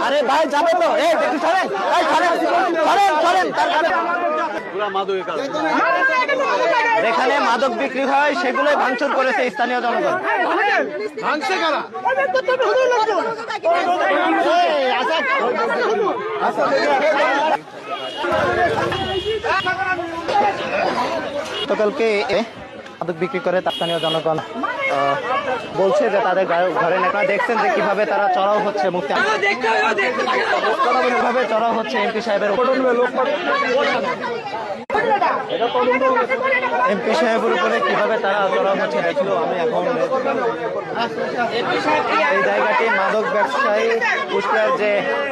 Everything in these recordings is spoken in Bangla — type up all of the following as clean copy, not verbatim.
আরে ভাই যাবে তো যেখানে মাদক বিক্রি হয় সেগুলোই ভাঙচুর করেছে স্থানীয় জনগণ। গতকালকে মাদক বিক্রি করে স্থানীয় জনগণ বলছে যে তাদের ঘরে নেতা দেখছেন যে কিভাবে তারা চড়াও হচ্ছে মুক্তি কিভাবে চড়াও হচ্ছে এমপি সাহেবের এমপি সাহেবের উপরে কিভাবে তারা চড়াও হচ্ছে দেখলো আমি এখন এই জায়গাটি মাদক ব্যবসায়ী কুষ্টিয়ার যে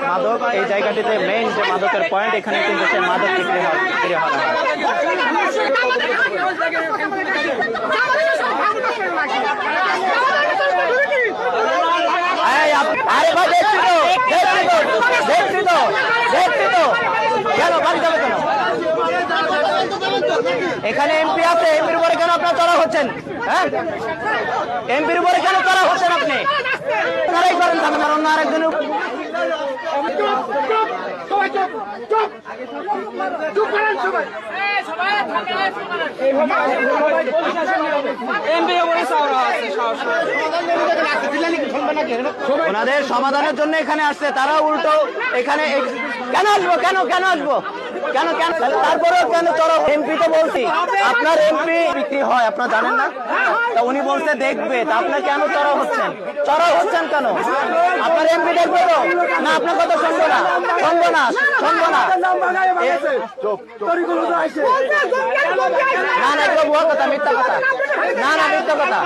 মাদক এই জায়গাটিতে মেইন যে মাদকের পয়েন্ট এখানে কিন্তু সে মাদক বিক্রি হয়। আরে ভাই দেখছি তো কেন বাড়ি যাবে কেন? এখানে এমপি আছে, এমপির উপরে কেন আপনার চড়া হচ্ছেন? হ্যাঁ, এমপির উপরে কেন চড়া হচ্ছেন আপনি? আপনারাই করেন আমার অন্য আরেকজন ওনাদের সমাধানের জন্য এখানে আসছে, তারা উল্টো এখানে কেন আসবো কেন তারপরেও কেন চড়া? এমপি তো বলছি আপনার এমপি বিক্রি হয় আপনার জানেন না, তা উনি বলছে দেখবে, তা আপনার কেন চড়া হচ্ছেন কেন? আপনার এমপি দেখবে তো না? আপনার কথা শুনবো না এগুলো ভুয়া কথা, মিথ্যা কথা, মিথ্যা কথা।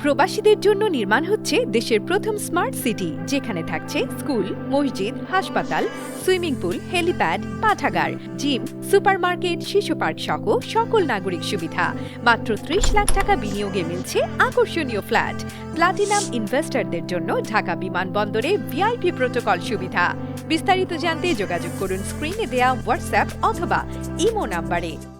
প্রবাসীদের জন্য নির্মাণ হচ্ছে দেশের প্রথম স্মার্ট সিটি, যেখানে থাকছে স্কুল, মসজিদ, হাসপাতাল, সুইমিং পুল, হেলিপ্যাড, পাঠাগার, জিম, সুপারমার্কেট, শিশু পার্ক সহ সকল নাগরিক সুবিধা। মাত্র ৩০ লাখ টাকা বিনিয়োগে মিলছে আকর্ষণীয় ফ্ল্যাট। প্লাটিনাম ইনভেস্টরদের জন্য ঢাকা বিমানবন্দরে ভিআইপি প্রোটোকল সুবিধা। বিস্তারিত জানতে যোগাযোগ করুন স্ক্রিনে দেয়া হোয়াটসঅ্যাপ অথবা ইমো নাম্বারে।